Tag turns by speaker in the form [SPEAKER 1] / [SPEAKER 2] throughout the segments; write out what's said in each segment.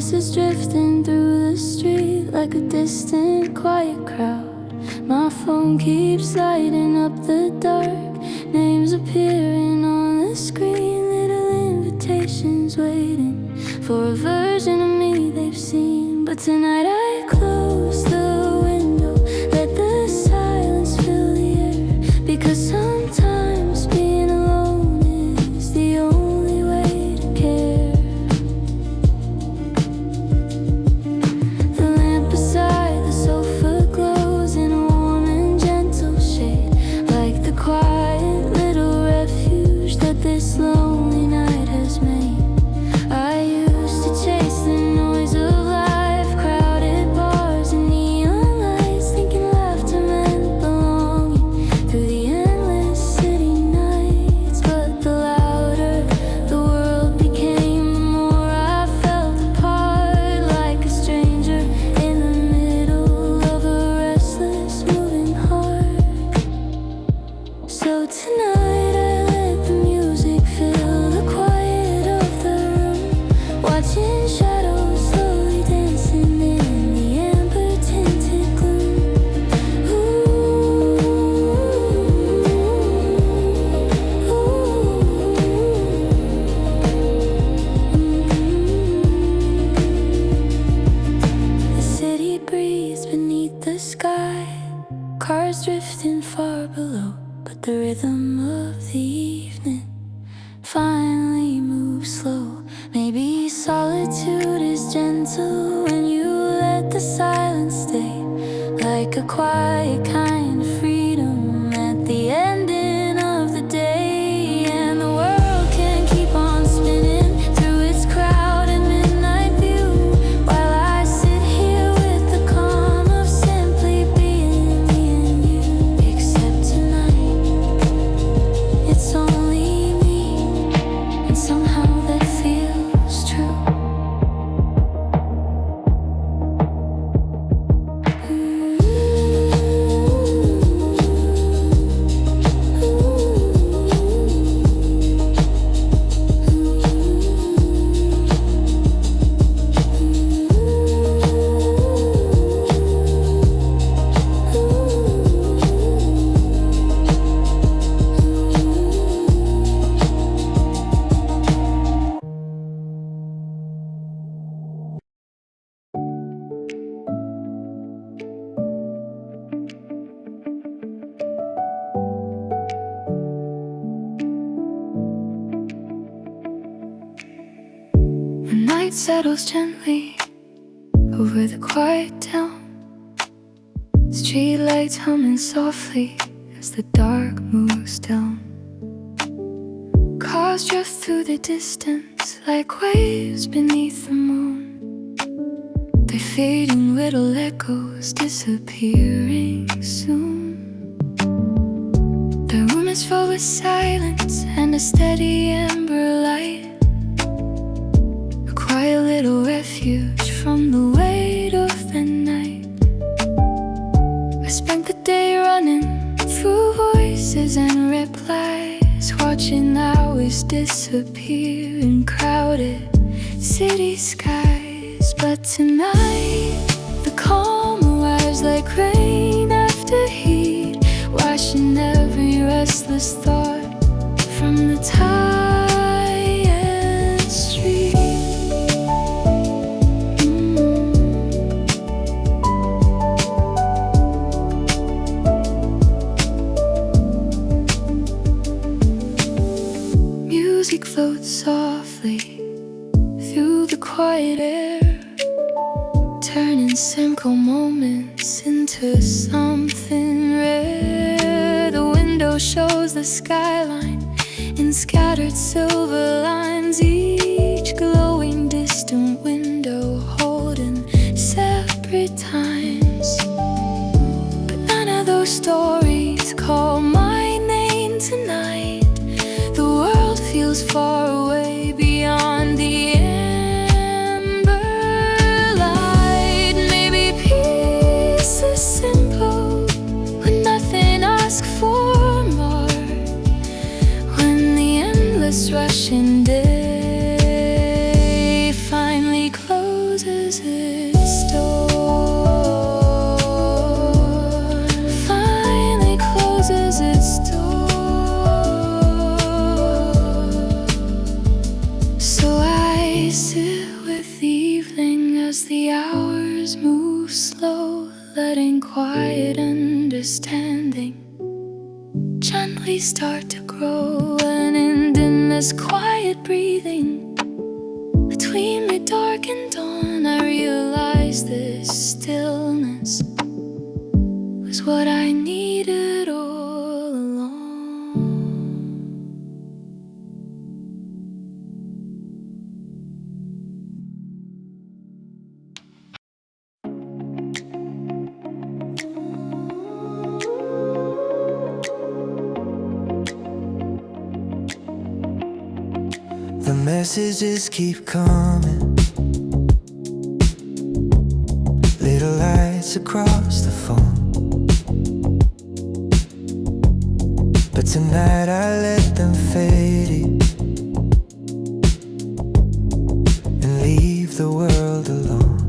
[SPEAKER 1] voices drifting through the street like a distant, quiet crowd. My phone keeps lighting up the dark, names appearing on the screen, little invitations waiting for a version of me they've seen. But tonight I close the window, let the silence fill the air, because sometimes being alone is the only way to care. The lamp beside the sofa glows in a warm and gentle shade, like the quiet little refuge that this lonely night has made. I used to chase the noise of life, crowded bars and neon lights, thinking laughter meant belonging through the endless city nights. But the louder the world became, the more I felt apart, like a stranger in the middle of a restless moving heart. So tonight I let the music fill the quiet of the room, watching shadows slowly dancing in the amber tinted gloom. The city breathes beneath the sky, cars drifting far below, but the rhythm of the evening finally moves slow. Maybe solitude is gentle when you let the silence stay, like a quiet kind of freedom at the ending of the day. And the world can keep on spinning through its crowded midnight view, while I sit here with the calm of simply being me and you. Except tonight, it's only me, and somehow that feels true. The night settles gently over the quiet town, streetlights humming softly as the dark moves down. Cars drift through the distance like waves beneath the moon, their fading little echoes disappearing soon. The room is filled with silence and a steady amber light, a quiet little refuge from the weight of the night. I spent the day running through voices and replies, watching hours disappear in crowded city skies. But tonight the calm arrives like rain after heat, washing every restless thought from the tired street. Music floats softly through the quiet air, turning simple moments into something rare. The window shows the skyline in scattered silver lines, each glowing distant window holding separate times. But none of those stories call my name tonight. The world feels far away beyond the amber light. Maybe peace is simple when nothing asks for more, when the endless rushing day finally closes As the hours move slow, letting quiet understanding gently start to grow, and in this quiet breathing between the dark and dawn, I realized this stillness was what I needed all along.
[SPEAKER 2] The messages keep coming, little lights across the phone. But tonight I let them fade and leave the world alone.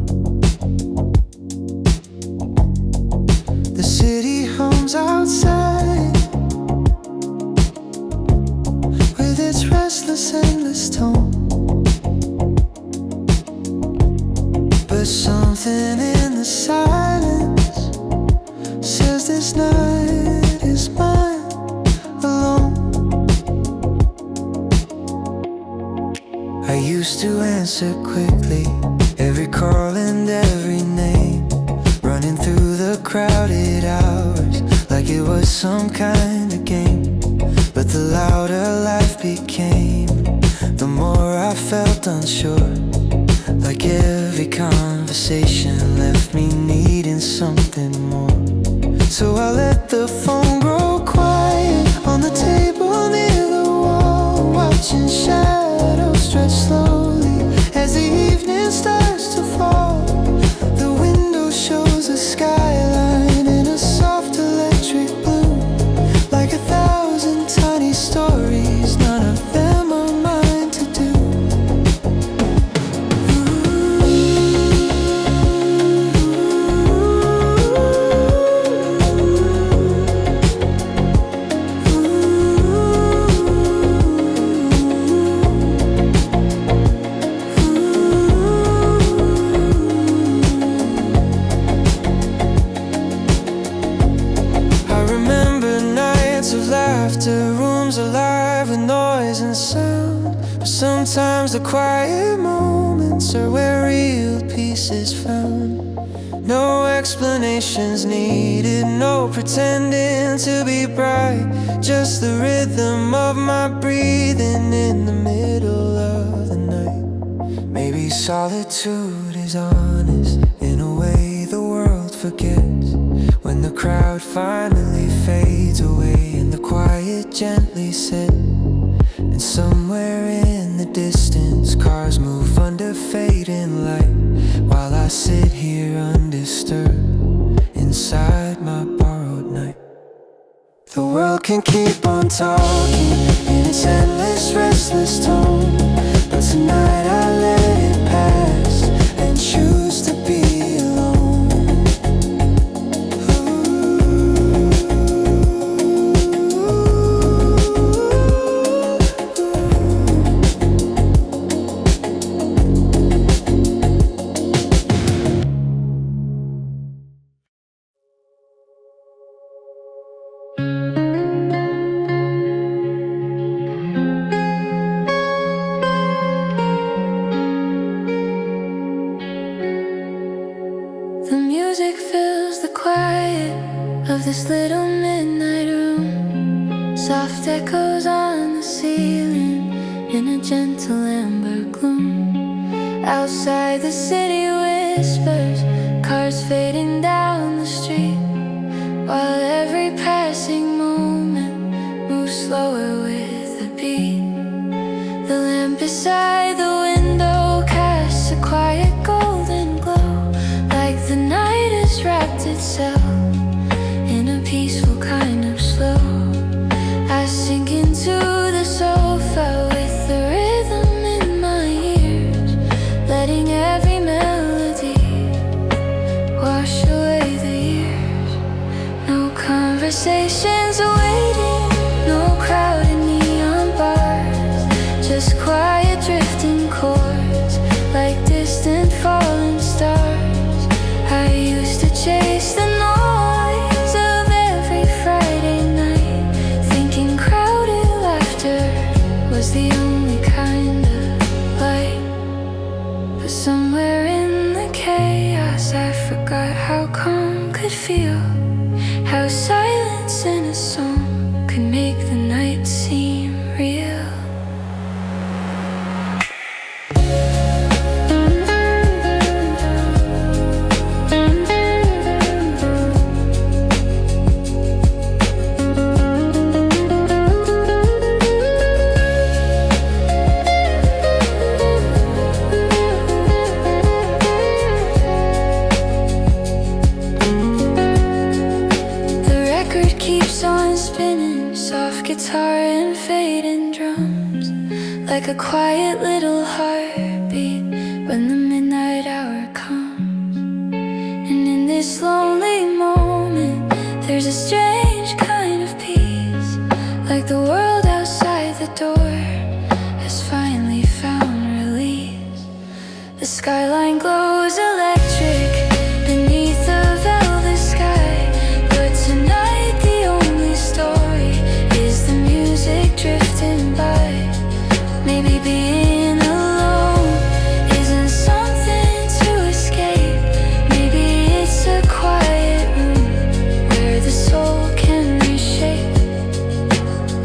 [SPEAKER 2] The city hums outside with its restless, endless tone. But something in the silence says this night is mine alone. I used to answer quickly every call and every name, running through the crowded hours like it was some kind of game. But the louder life became, the more I felt unsure, like every conversation left me needing something more. So I let the phone grow quiet on the table near the wall, watching shadows stretch slowly as the evening starts to fall. The window shows a skyline in a soft electric blue, like 1,000 tiny stories, none of them are mine to do. I remember nights of laughter, rooms alive with noise and sound. But sometimes the quiet moments are where real peace is found. No explanations needed, no pretending to be bright, just the rhythm of my breathing in the middle of the night. Maybe solitude is honest in a way the world forgets, when the crowd finally fades away and the quiet gently sets, and somewhere in the distance cars move under fading light, while I sit here undisturbed inside my borrowed night. The world can keep on talking in its endless, restless tone, but tonight I let it pass and choose to be alone.
[SPEAKER 1] The music fills the quiet of this little midnight room, soft echoes on the ceiling in a gentle amber gloom. Outside the city whispers, cars fading down the street, while every passing moment moves slower with the beat. The lamp beside the window casts a quiet golden glow, like the night has wrapped itself in a peaceful kind of slow. I sink into the sofa with the rhythm in my ears, letting every melody wash away the years. No conversations awaiting, no crowded neon bars, just quiet drifting chords, like distant falling stars. quiet little heartbeat when the midnight hour comes. And in this lonely moment, there's a strange kind of peace, like the world outside the door has finally found release. The skyline glows electric beneath the velvet sky, but tonight the only story is the music drifting by. Maybe being alone isn't something to escape. Maybe it's a quiet room where the soul can reshape.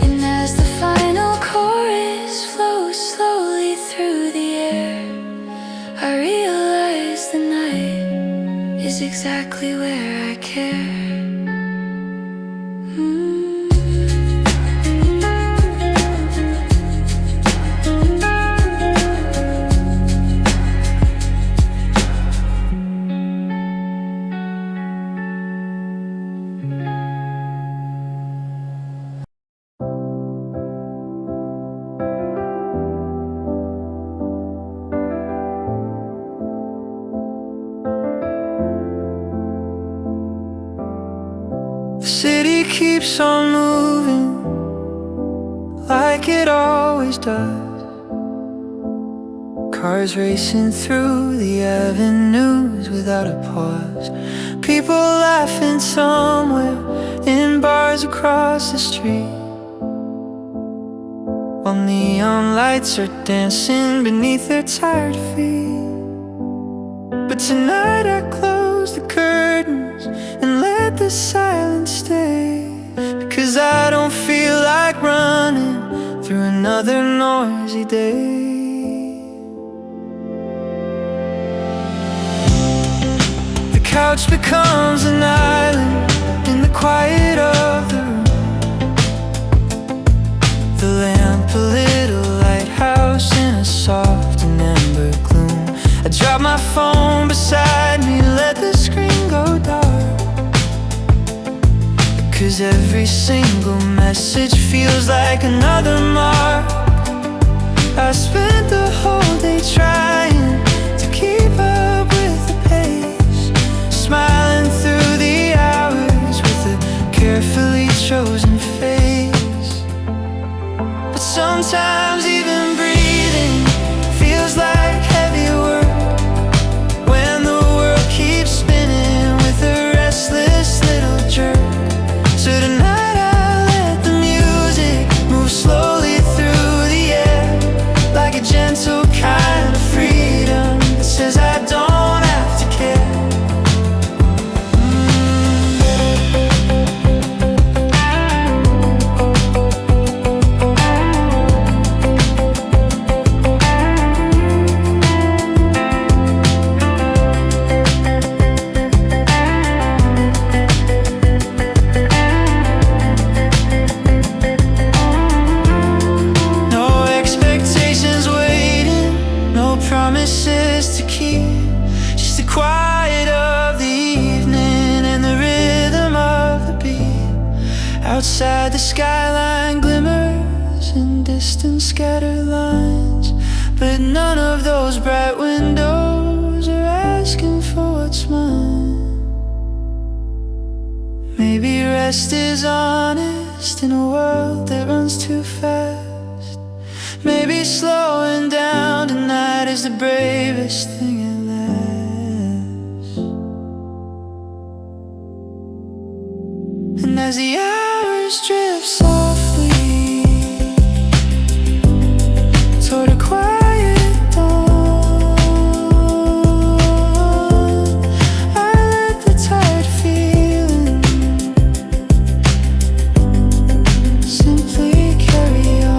[SPEAKER 1] And as the final chorus flows slowly through the air, I realize the night is exactly where I care.
[SPEAKER 2] The city keeps on moving like it always does. Cars racing through the avenues without a pause. People laughing somewhere in bars across the street, while neon lights are dancing beneath their tired feet. But tonight I close the curtains and let the silence stay, because I don't feel like running through another noisy day. The couch becomes an island in the quiet of the room. The lamp a little lighthouse in a soft and amber gloom. I drop my phone beside me, let the screen go dark, cause every single message feels like another mark. I spent the whole day trying to keep up with the pace, smiling through the hours with a carefully chosen face. But sometimes even breathing feels like heavy work, when the world keeps spinning with a restless little jerk. So tonight I let the music move slowly through the air, like a gentle kind of freedom that says I don't have to care. Promises to keep, just the quiet of the evening and the rhythm of the beat. Outside the skyline glimmers in distant scattered lines, but none of those bright windows are asking for what's mine. Maybe rest is honest in a world that runs too fast. Maybe slowing down tonight is the bravest thing at last. And as the hours drift softly toward a quiet dawn, I let the tired feeling simply carry on.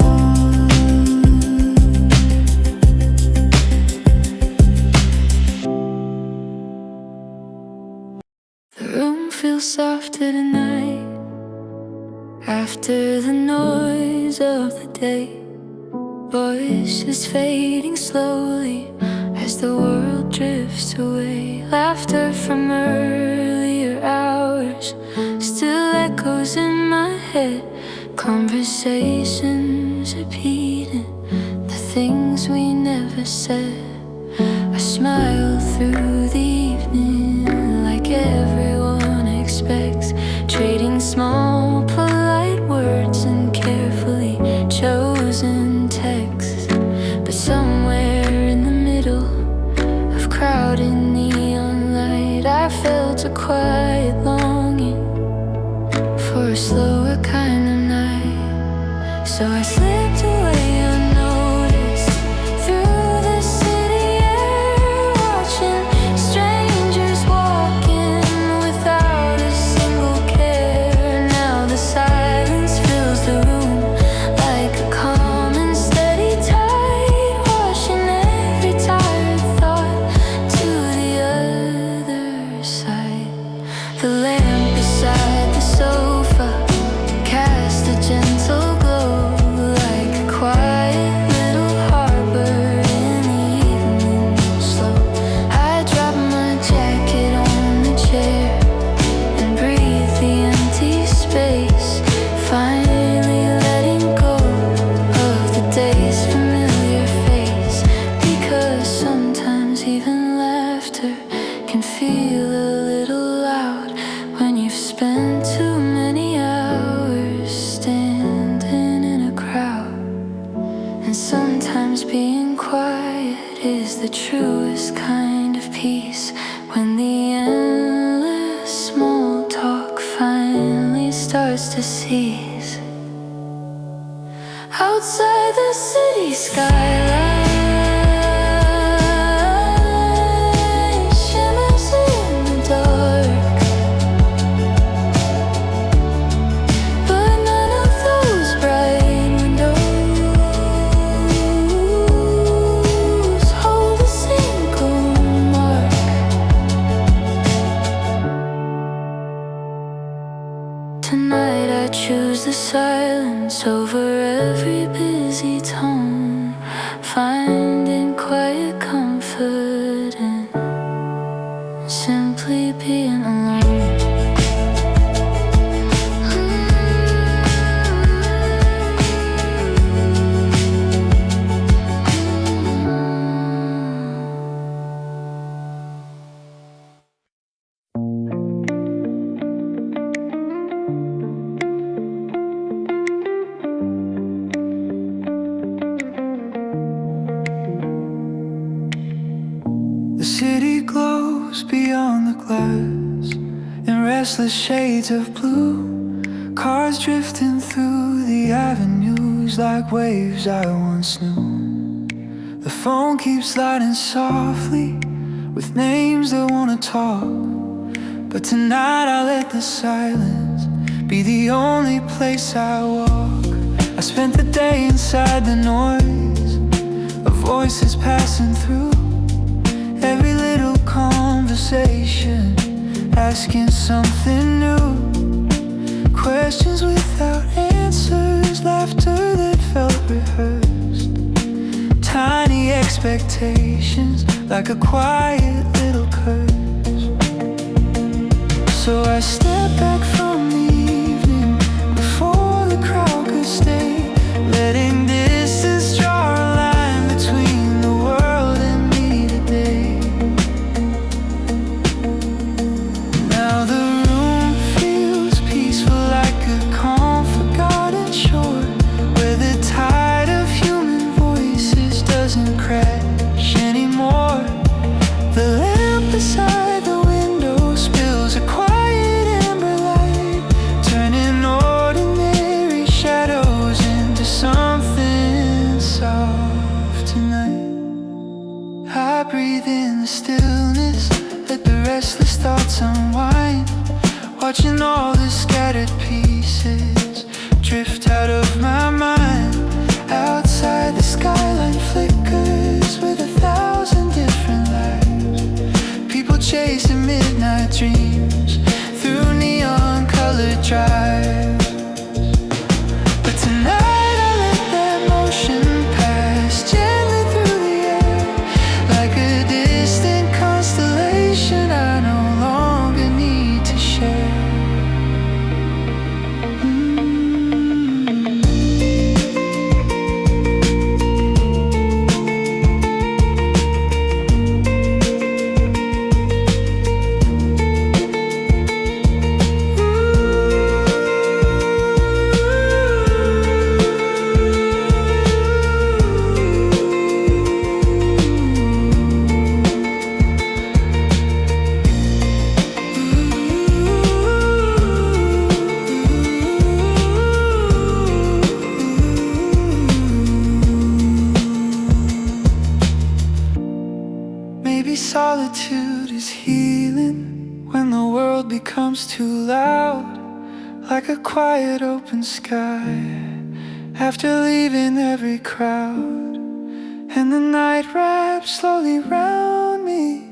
[SPEAKER 2] Feels softer tonight after the noise of the day. Voices fading slowly as the world drifts away. Laughter from earlier hours still echoes in my head. Conversations repeating the things
[SPEAKER 1] things we never said. I smile through the evening like everyone expects, trading small polite words and carefully chosen texts. But somewhere in the middle of crowded neon light, I felt a quiet longing for a slower kind of night. So I slipped away unnoticed through the city air, watching strangers walking without a single care. Now the silence fills the room like a calm and steady tide, washing every tired thought to the other side. The lamp beside the sofa cast a gentle glow like a quiet little harbor in the evening slow. I dropped my jacket on the chair and breathed the empty space, finally letting go of the day's familiar face. Because sometimes even laughter can feel a little loud when you've spent too many hours standing in a crowd. And sometimes being quiet is the truest kind of peace, when the endless small talk finally starts to cease. Outside the city skyline shimmers in the dark, but none of those bright windows hold a single mark. Tonight I choose the silence over every busy tone, finding quiet comfort in simply being alone.
[SPEAKER 2] The city glows beyond the glass in restless shades of blue. Cars drifting through the avenues like waves I once knew. The phone keeps sliding softly with names that wanna talk, but tonight I let the silence be the only place I walk. I spent the day inside the noise of voices passing through, every little conversation asking something new. Questions without answers, laughter that felt rehearsed, tiny expectations like a quiet little curse. So I stepped back from the evening before the crowd could stay, letting distance draw a line between the world and me today. Now the room feels peaceful like a calm forgotten shore, where the tide of human voices doesn't crash anymore. The lamp beside the window spills a quiet amber light, turning ordinary shadows into something soft tonight. I breathe in the stillness, let the restless thoughts unwind, watching all the scattered pieces drift out of my mind. Outside the skyline flickers with 1,000 different lives, people chasing midnight dreams through neon colored drives. But tonight I let that motion pass gently through the air, like a distant constellation I no longer need to share. maybe solitude is healing when the world becomes too loud, like a quiet open sky after leaving every crowd. And the night wraps slowly round me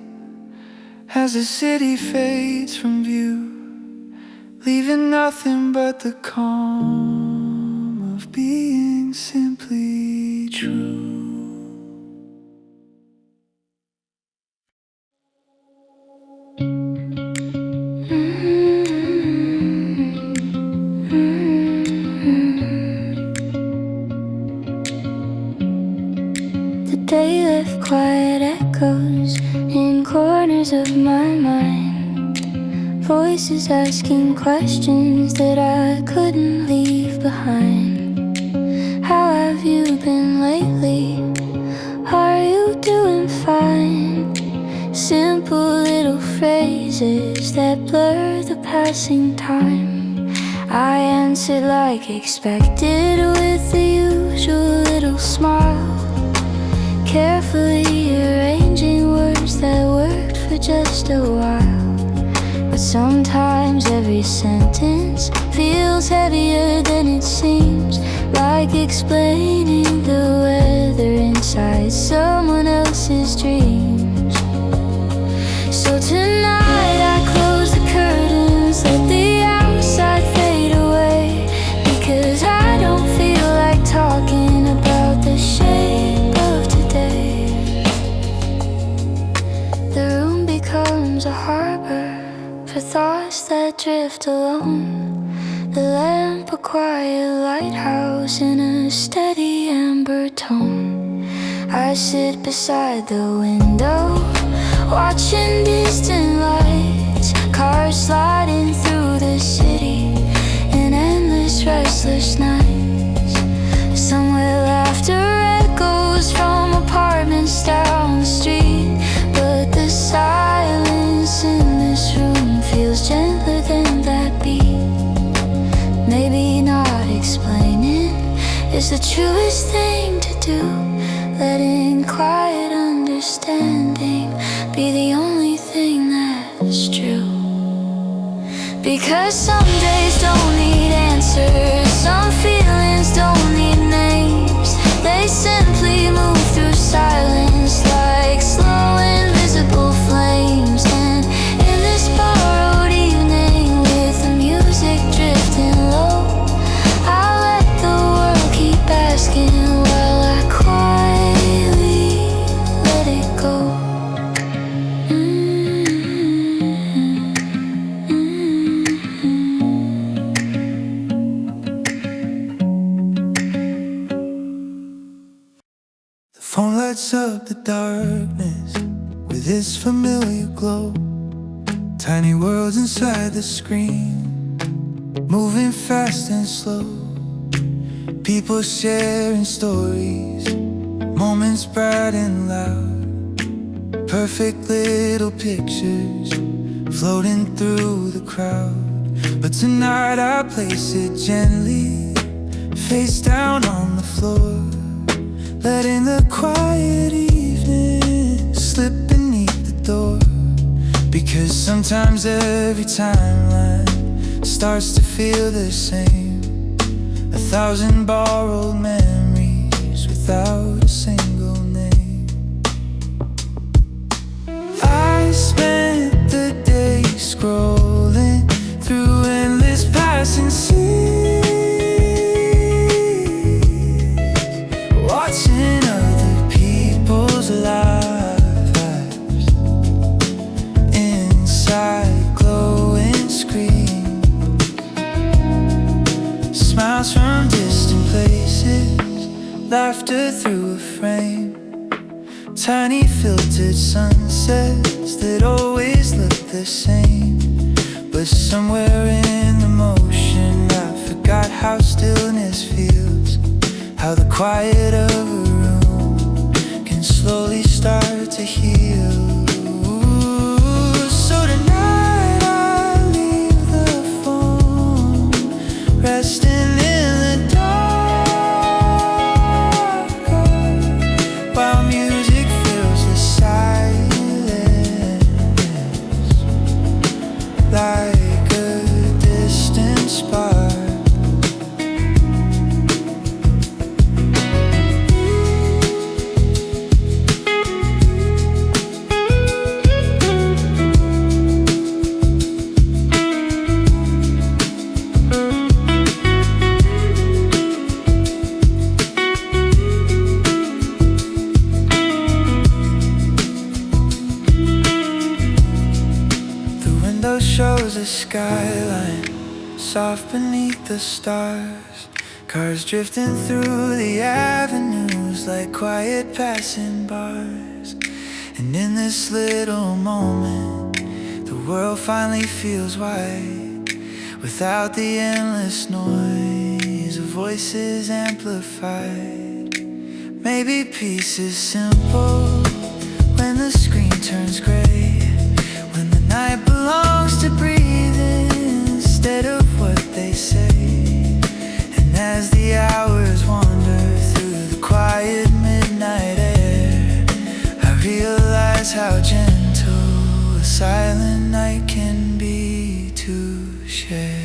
[SPEAKER 2] as the city fades from view, leaving nothing but the calm of being simply true.
[SPEAKER 1] The day left quiet echoes in corners of my mind, voices asking questions that I couldn't leave behind. How have you been lately? Are you doing fine? Simple little phrases that blur the passing time. I answered like expected with the usual little smile, carefully arranging words that worked for just a while. But sometimes every sentence feels heavier than it seems, like explaining the weather inside someone else's dreams. So tonight I close the curtains, let the outside fade away, because I don't feel like talking about the shape of today. The room becomes a harbor for thoughts that drift alone, the lamp a quiet lighthouse in a steady amber tone. I sit beside the window, watching distant lights, cars sliding through the city in endless restless nights. Somewhere laughter echoes from apartments down the street, but the silence in this room feels gentler than that beat. Maybe not explaining is the truest thing to do, letting quiet understanding be the only thing that's true. Because some days don't need answers, some feelings don't need names, they simply move through silence like slow invisible flames. And in this borrowed evening with the music drifting low, I'll let the world keep asking while I quietly let it go.
[SPEAKER 2] The phone lights up the darkness with its familiar glow. Tiny worlds inside the screen, moving fast and slow. People sharing stories, moments bright and loud, perfect little pictures floating through the crowd. But tonight I place it gently, face down on the floor, letting the quiet evening slip beneath the door. Because sometimes every timeline starts to feel the same, 1,000 borrowed memories without a single name. I spent the day scrolling through endless passing scenes, watching other people's lives inside glowing screens, smiles from distant places, laughter through a frame, tiny filtered sunsets that always look the same. But somewhere in the motion I forgot how stillness feels, how the quiet of a room can slowly start to heal. So tonight I leave the phone resting in the dark, while music fills the silence. skyline, soft beneath the stars. Cars drifting through the avenues like quiet passing bars. And in this little moment, the world finally feels wide, without the endless noise of voices amplified. Maybe peace is simple when the screen turns gray, when the night belongs to breathing instead of what they say. And as the hours wander through the quiet midnight air, I realize how gentle a silent night can be to share.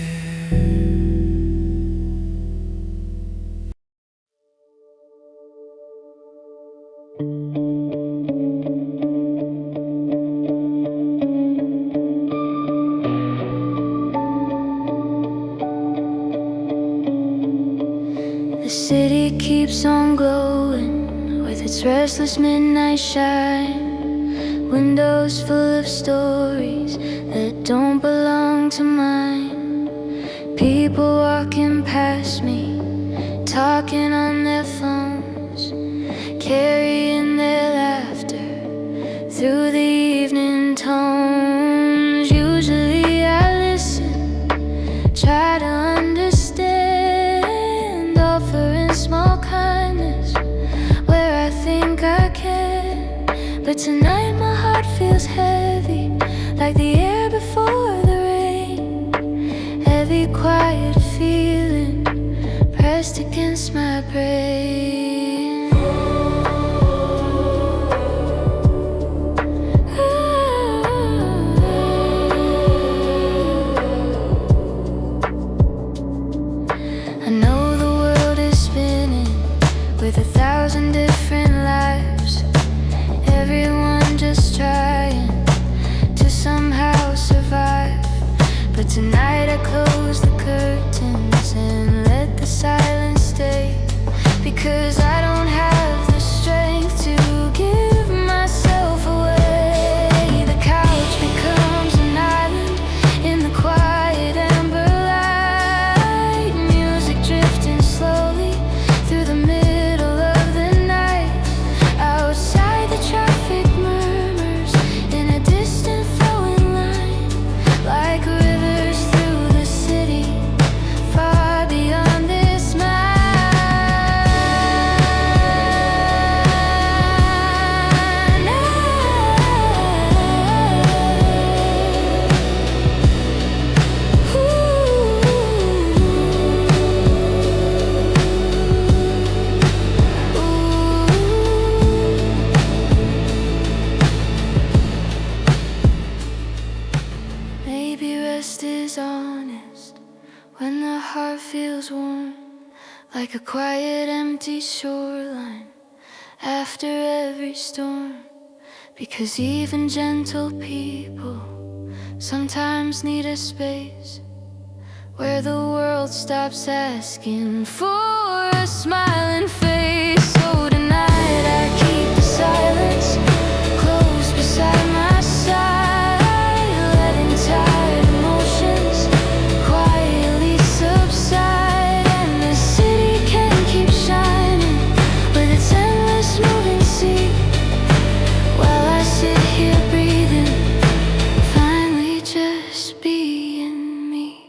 [SPEAKER 1] The city keeps on glowing with its restless midnight shine. Windows full of stories that don't belong to mine. People walking past me, talking on their phones, carrying their laughter through the evening tones. Usually I listen, try to understand, offering small kindness where I think I can. But tonight my heart feels heavy, like the air before the rain. Heavy, quiet feeling pressed against my brain. I know the world is spinning with 1,000 different lives, everyone just trying to somehow survive. But tonight I close the curtains and let the silence stay, because I don't have the strength to give myself away. The couch becomes an island in the quiet amber light, music drifting slowly through the middle of the night. Outside the traffic murmurs in a distant flowing line, like rivers through the city, far beyond this mind. Maybe rest is honest when the heart feels warm, like a quiet empty shoreline after every storm. Because even gentle people sometimes need a space where the world stops asking for a smiling face. So tonight I keep the silence close beside my side, letting tired emotions quietly subside. And the city can keep shining with its endless moving sea, while I sit here breathing, finally just being me.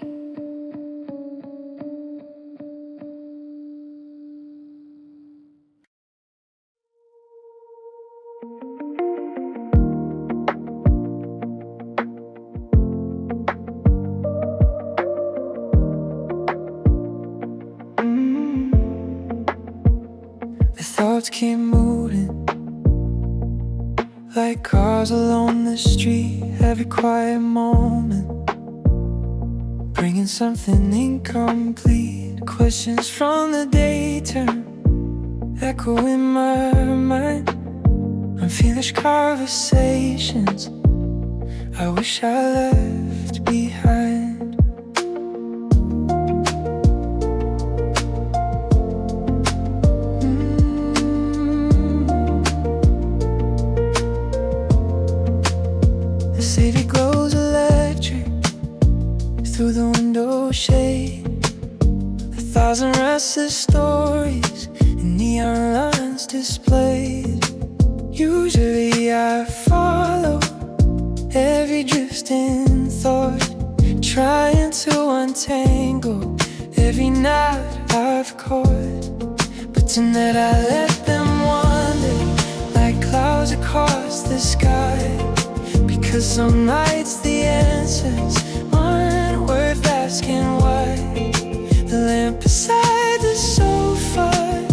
[SPEAKER 2] The thoughts keep moving like cars along the street. Every quiet moment bringing something incomplete. Questions from the day turn echo in my mind. Unfinished conversations I wish I left behind. The city glows electric lots of stories and neon lines displayed. Usually I follow every drifting thought, trying to untangle every knot I've caught. But tonight I let them wander like clouds across the sky, because some nights the answers aren't worth asking why. The lamp beside the sofa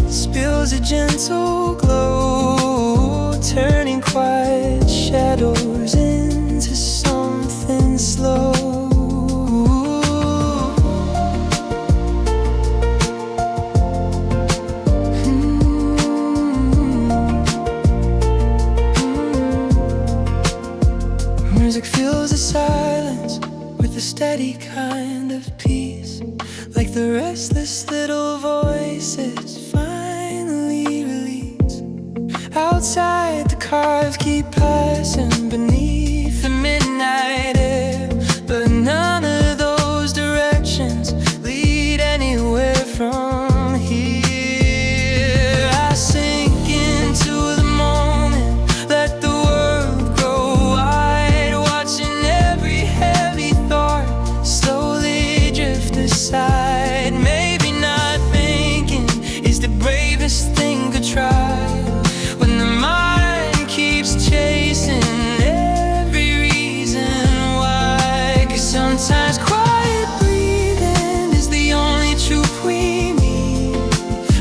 [SPEAKER 2] spills a gentle glow, turning quiet shadows into something slow. Music fills the silence with a steady kind of peace, like the restless little voices finally release. Outside the cars keep passing beneath the midnight air, but none of those directions lead anywhere from here. I sink into the moment, let the world grow wide, watching every heavy thought slowly drift aside. Maybe not thinking is the bravest thing to try, when the mind keeps chasing every reason why. 'Cause sometimes quiet breathing is the only truth we need,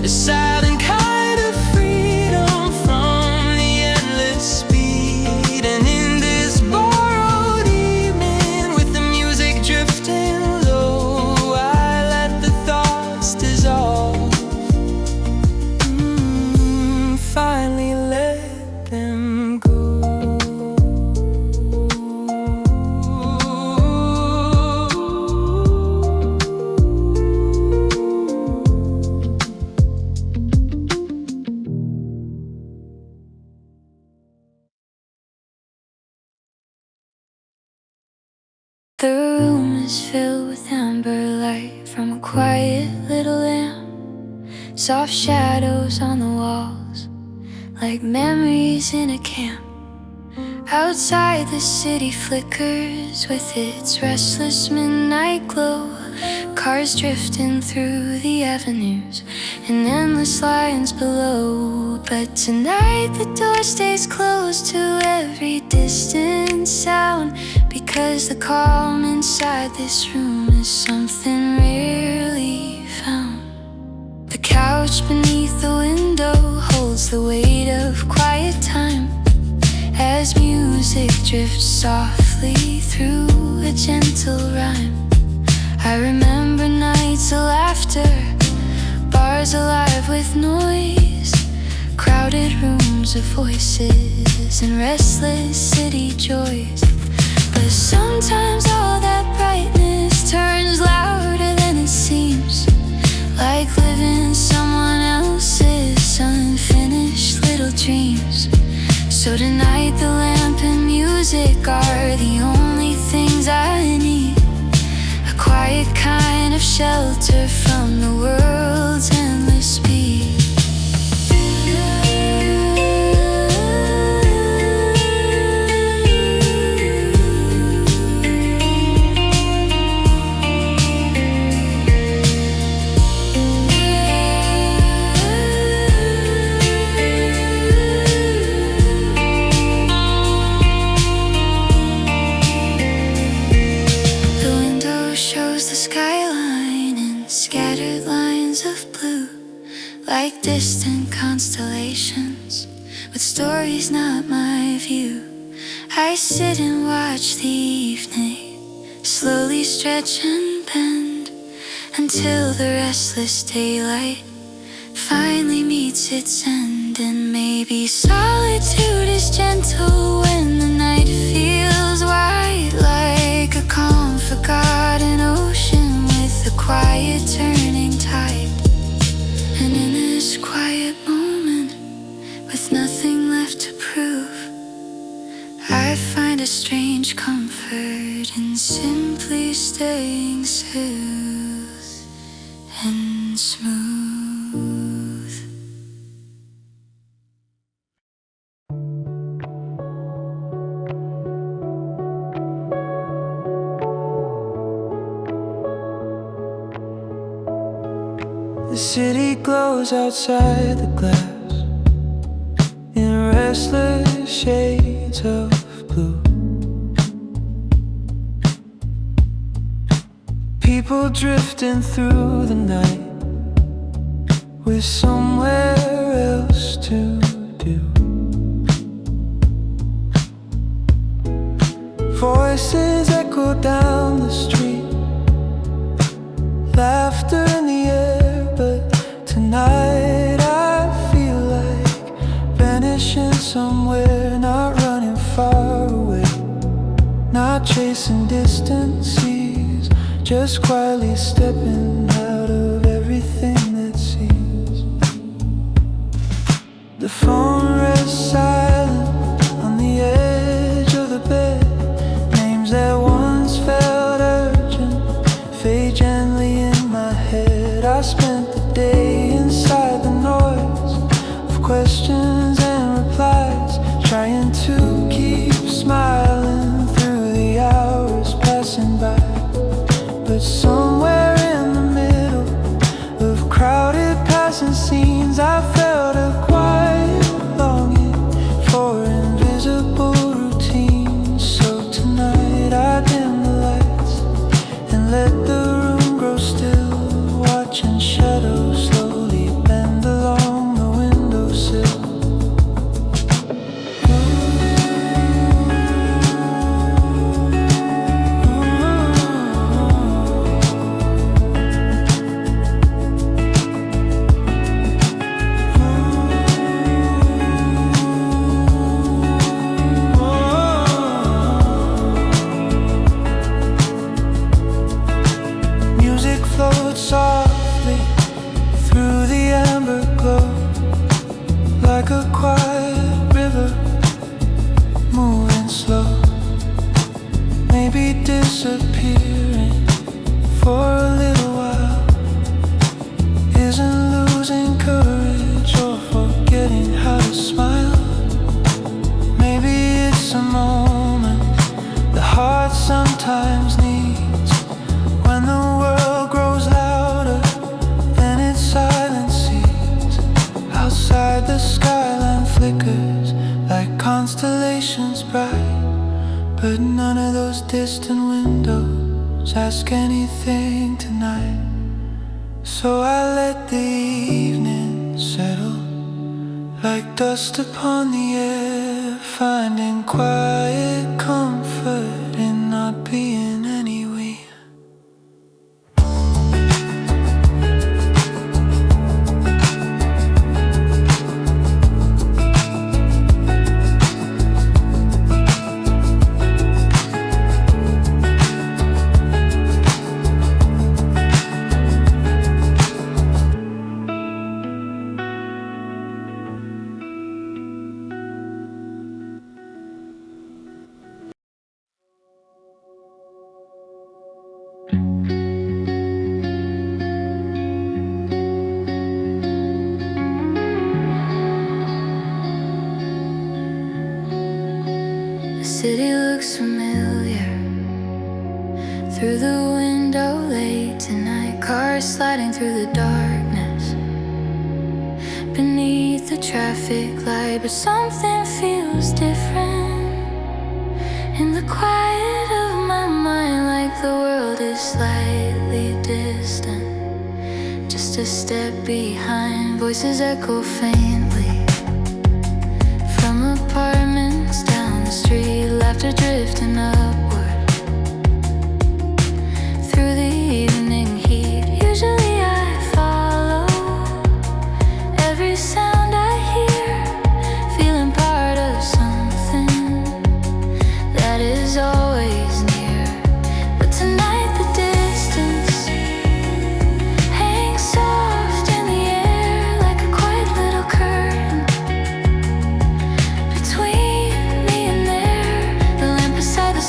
[SPEAKER 2] a silent kind of freedom from the endless speed. And in this borrowed evening, with the music drifting low, I let the thoughts dissolve. Finally let them go.
[SPEAKER 1] The room is filled with amber light from a quiet little lamp, soft shadows on the walls, like memories in a camp. Outside the city flickers with its restless midnight glow, cars drifting through the avenues and endless lines below. But tonight the door stays closed to every distant sound, because the calm inside this room is something rarely found. The couch beneath the window holds the weight of quiet time, as music drifts softly through a gentle rhyme. I remember nights of laughter, bars alive with noise, crowded rooms of voices and restless city joys. But sometimes all that brightness turns louder than it seems, like living someone else's unfinished little dreams. So tonight the lamp and music are the only things I need, a quiet kind of shelter from the world's endless speed. Like distant constellations, with stories not my view. I sit and watch the evening slowly stretch and bend, until the restless daylight finally meets its end. And maybe solitude is gentle when the night feels wide, like a calm forgotten ocean with a quiet turning tide. And in this quiet moment, with nothing left to prove, I find a strange comfort in simply staying still and smooth.
[SPEAKER 2] city glows outside the glass in restless shades of blue. People drifting through the night with somewhere else to do. Voices echo down the street, laughter in the air, but tonight I feel like vanishing somewhere, not running far away, not chasing distant seas, just quietly stepping out of everything that seems. The phone rests silent on the edge of the bed. Names that once felt urgent fade gently in my head. I spent the day inside the noise of questions and replies, trying to keep smiling through the hours passing by. But somewhere in the middle of crowded passing scenes, I felt a quiet longing for invisible routines. So tonight I dim the lights and let the room grow still, watching shadows slowly bend along the windowsill. Music floats softly through the amber glow, like a quiet river moving slow, maybe disappearing for a little while. Isn't losing courage or forgetting how to smile. Maybe it's a moment the heart sometimes needs, when the world grows louder than its silence sees. Outside the skyline flickers like constellations bright, but none of those distant windows ask anything tonight. So I let the evening settle like dust upon the air, finding quiet comfort in not being anywhere.
[SPEAKER 1] The city looks familiar through the window late tonight. Cars sliding through the darkness beneath the traffic light, but something feels different in the quiet of my mind, like the world is slightly distant, just a step behind. Voices echo faintly from apartments down the street, laughter drifting upward through the evening heat. Usually I follow every sound I hear, feeling part of something that is always near. But tonight the distance hangs soft in the air, like a quiet little curtain between me and there. The lamp beside the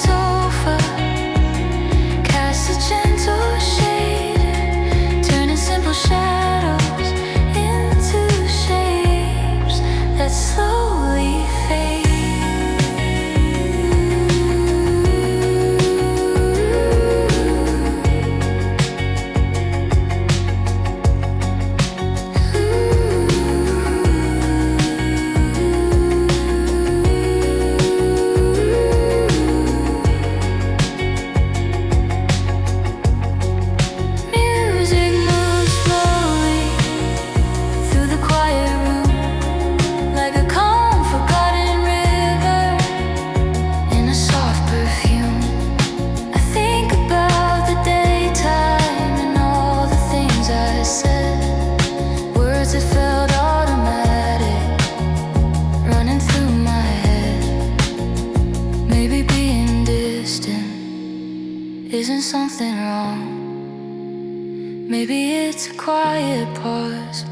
[SPEAKER 1] Isn't something wrong? Maybe it's a quiet pause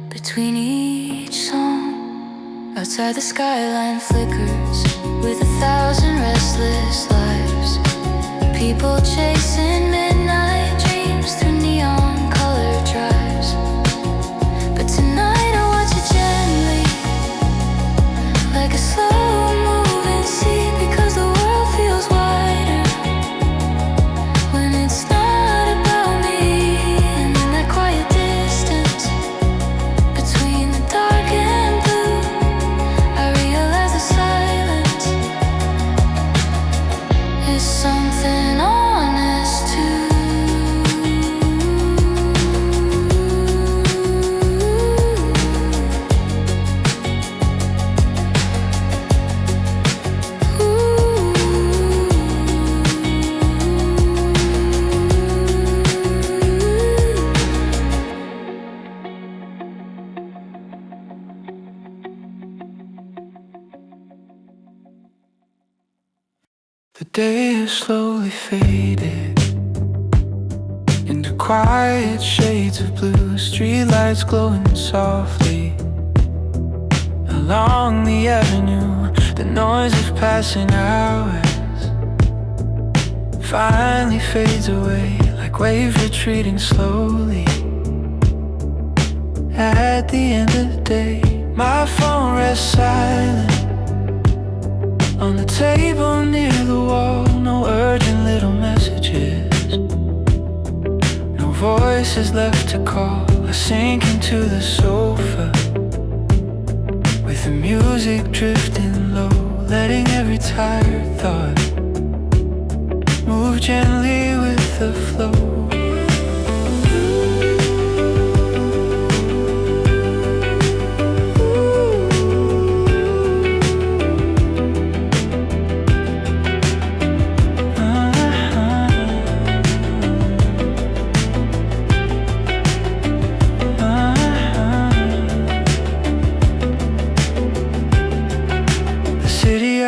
[SPEAKER 1] between each song. Outside the skyline flickers with 1,000 restless lives. People chasing midnight dreams through neon colored drives. But tonight I watch it gently, like a slow moving sea, because the world feels wider when it's not about me. And in that quiet distance between the dark and blue, I realize the silence is something honest too.
[SPEAKER 2] The day has slowly faded into quiet shades of blue. Streetlights glowing softly along the avenue. The noise of passing hours finally fades away, like waves retreating slowly. At the end of the day, my phone rests silent on the table near the wall. No urgent little messages, no voices left to call. I sink into the sofa with the music drifting low, letting every tired thought move gently with the flow.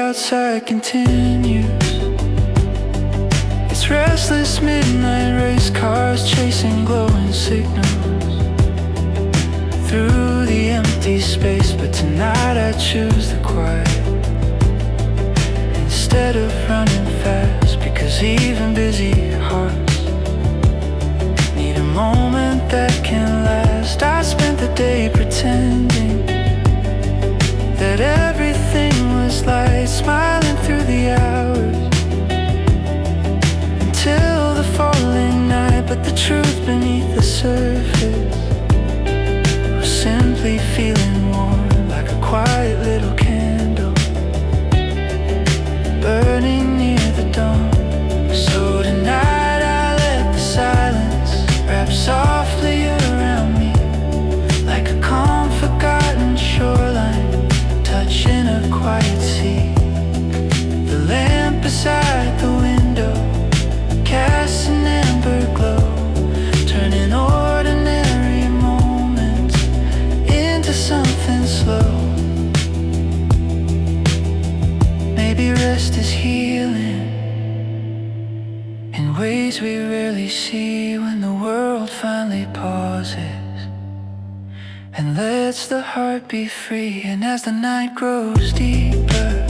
[SPEAKER 2] Outside continues its restless midnight race, cars chasing glowing signals through the empty space. But tonight I choose the quiet instead of running fast, because even busy hearts need a moment that can last. I spent the day pretending that everything was light, smiling through the hours until the falling night. But the truth beneath the surface was simply feeling warm, like a quiet little candle burning near the dawn. So tonight I let the silence wrap softly around me, like a calm forgotten shoreline touching a quiet sea. The lamp beside the window casts an amber glow, turning ordinary moments into something slow. Maybe rest is healing in ways we rarely see, when the world finally pauses and lets the heart be free. And as the night grows deeper,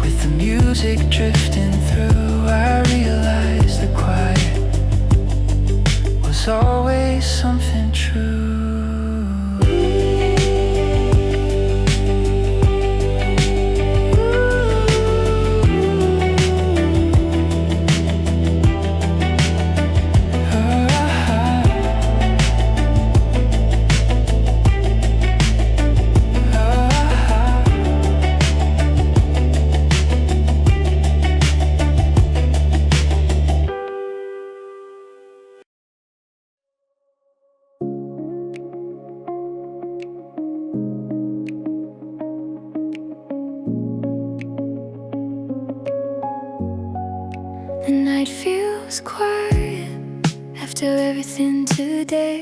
[SPEAKER 2] with the music drifting through, I realize the quiet was always something true.
[SPEAKER 1] The night feels quiet after everything today.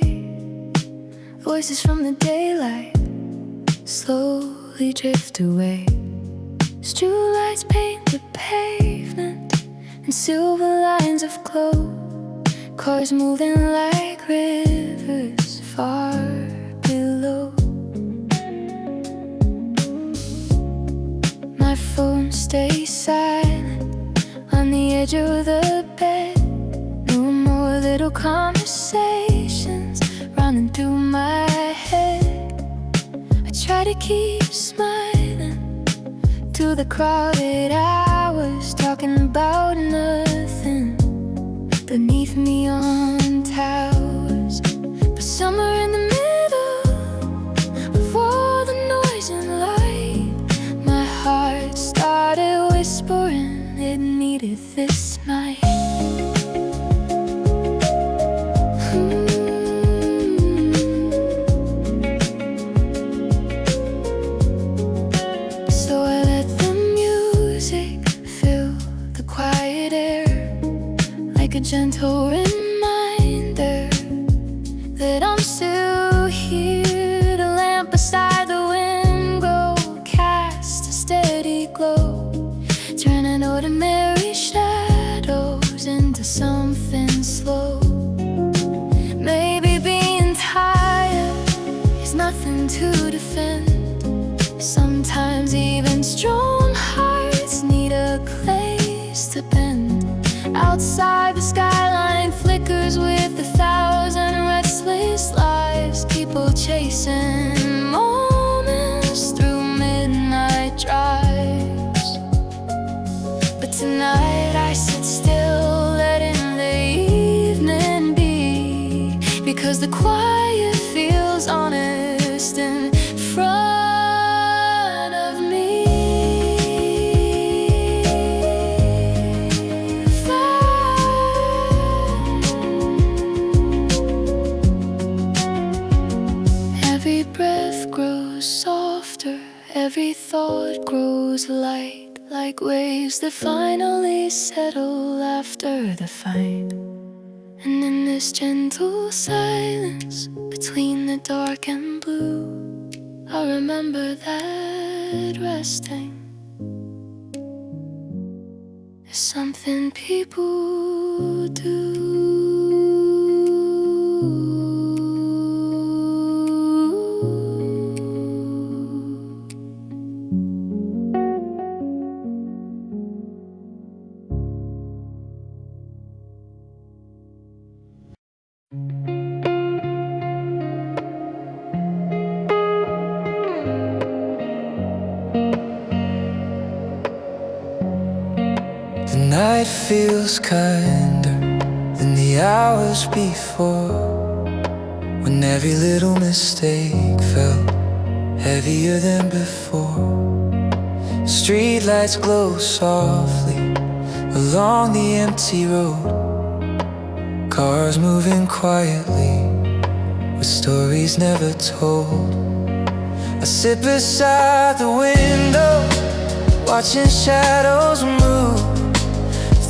[SPEAKER 1] Voices from the daylight slowly drift away. Street lights paint the pavement, and silver lines of glow, cars moving like rivers far below. My phone stays silent on the edge of the bed. No more little conversations running through my head. I try to keep smiling through the crowded hours, talking about nothing beneath neon towers. But somewhere in the middle of all the noise and light, my heart started whispering it needed this night. So I let the music fill the quiet air, like a gentle reminder that I'm still here. The lamp beside the window cast a steady glow, turning ordinary shadows into something slow. Maybe being tired is nothing to defend. Sometimes even strong hearts need a place to bend. Outside the skyline flickers with 1,000 restless lives, people chasing moments through midnight drives. But tonight I sit still, letting the evening be, because the quiet feels honest in front of me. Every breath grows softer, every thought grows light, like waves that finally settle after the fight. And in this gentle silence between the dark and blue, I remember that resting is something people do.
[SPEAKER 2] The night feels kinder than the hours before, when every little mistake felt heavier than before. Streetlights glow softly along the empty road, cars moving quietly with stories never told. I sit beside the window, watching shadows move,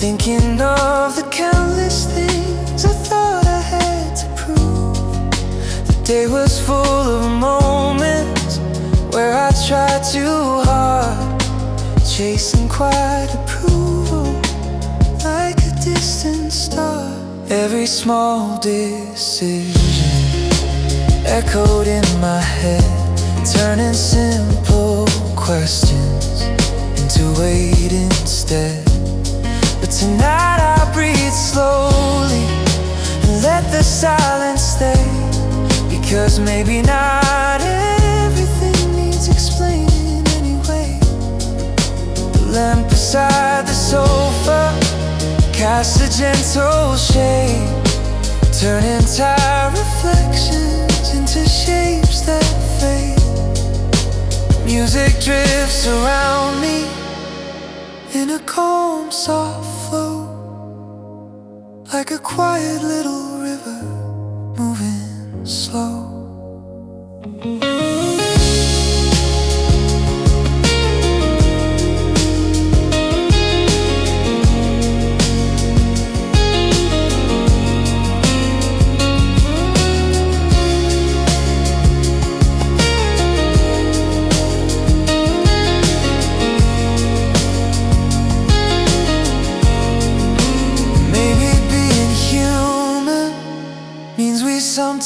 [SPEAKER 2] thinking of the countless things I thought I had to prove. The day was full of moments where I tried too hard, chasing quiet approval like a distant star. Every small decision echoed in my head, turning simple questions into weight instead. But tonight I breathe slowly and let the silence stay, because maybe not everything needs explaining anyway. The lamp beside the sofa casts a gentle shade, turning tired reflections into shapes that fade. Music drifts around me in a calm, soft flow, like a quiet little river moving slow.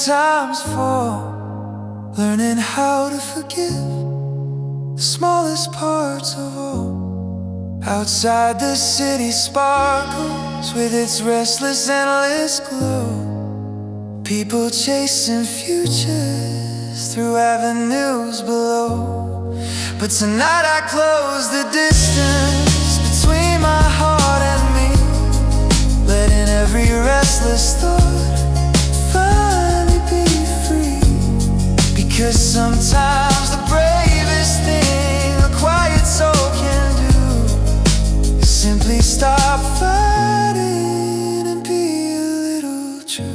[SPEAKER 2] sometimes fall, learning how to forgive the smallest parts of all. Outside the city sparkles with its restless, endless glow. People chasing futures through avenues below. But tonight I close the distance between my heart and me, letting every restless thought finally be free. Because sometimes the bravest thing a quiet soul can do is simply stop fighting and be a little true.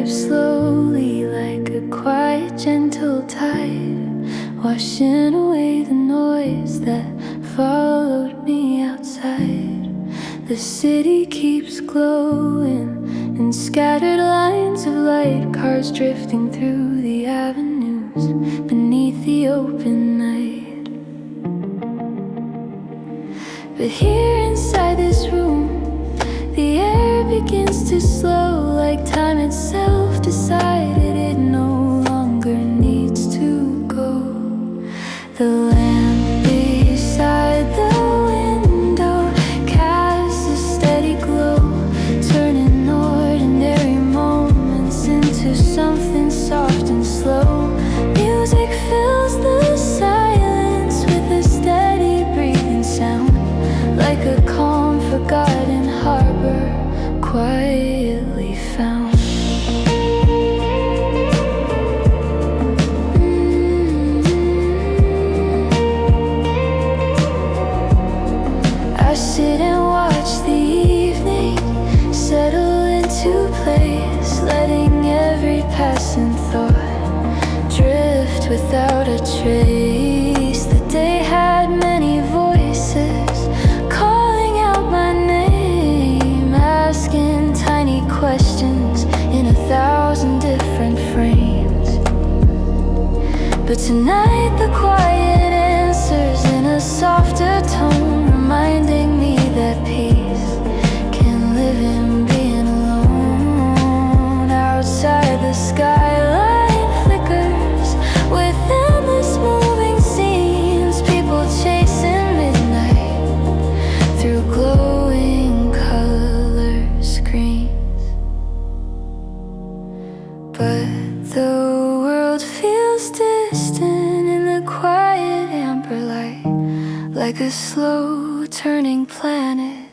[SPEAKER 1] Slowly, like a quiet, gentle tide, washing away the noise that followed me outside. The city keeps glowing in scattered lines of light, cars drifting through the avenues beneath the open night. But here inside this room, the air begins to slow, like time itself decided it no longer needs to go. The lamp beside the window casts a steady glow, turning ordinary moments into something soft and slow. Music fills the silence with a steady breathing sound, like a calm, forgotten harbor quietly found. I sit and watch the evening settle into place, letting every passing thought drift without a trace. The day had many voices calling out my name, asking tiny questions in 1,000 different frames. But tonight the quiet answers in a softer tone, reminding me that peace can live in being alone. Outside the skyline flickers with endless moving scenes, people chasing midnight through glowing color screens. But the world feels distant in the quiet amber light, like a slow turning planet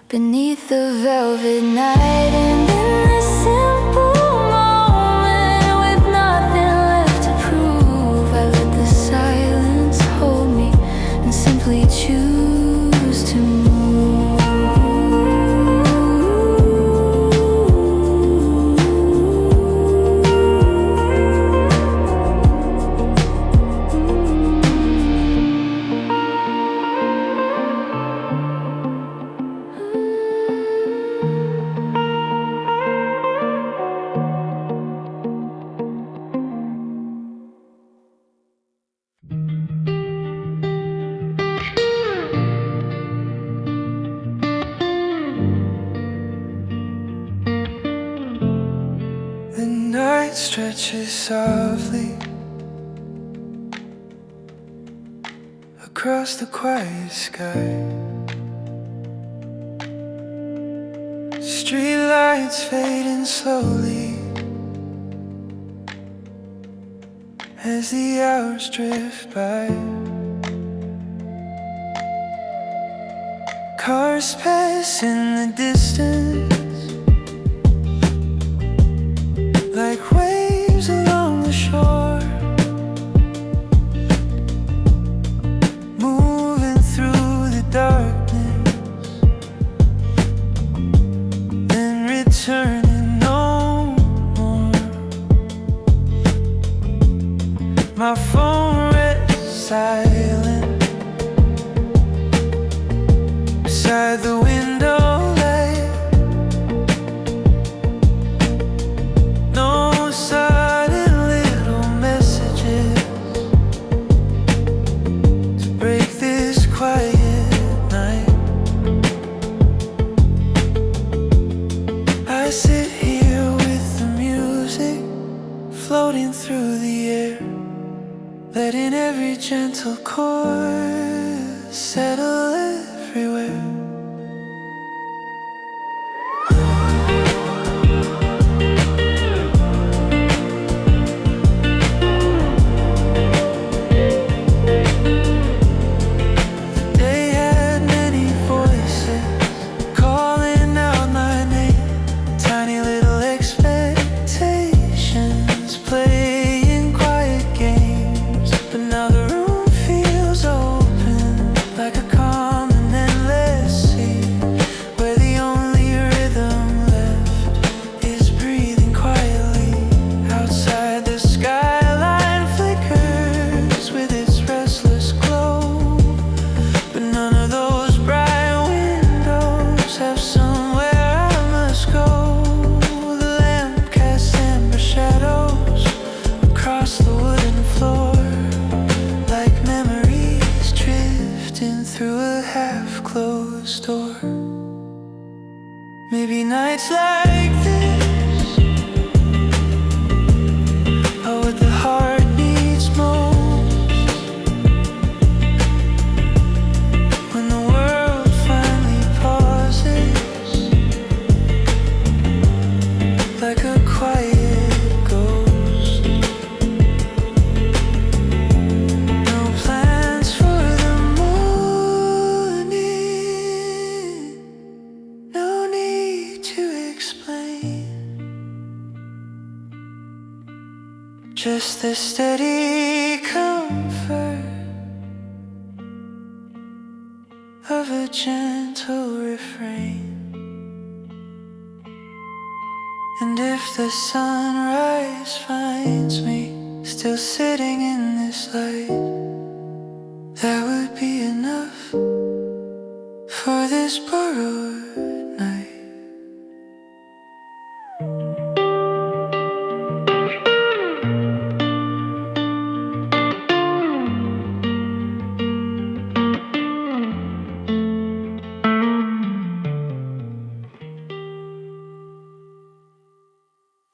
[SPEAKER 1] beneath the velvet night. And in this simple moment, with nothing left to prove, I let the silence hold me and simply choose to move.
[SPEAKER 2] The night stretches softly across the quiet sky. Street lights fading slowly as the hours drift by. Cars pass in the distance like waves along the shore, moving through the darkness, then returning no more. My phone rests silent beside the window light. No sudden Maybe nights like this are what the heart needs most. When the world finally pauses, like a quiet ghost. No plans for the morning, no need to explain. Just the steady comfort of a gentle refrain. And if the sunrise finds me still sitting in this light, that would be enough for this borrowed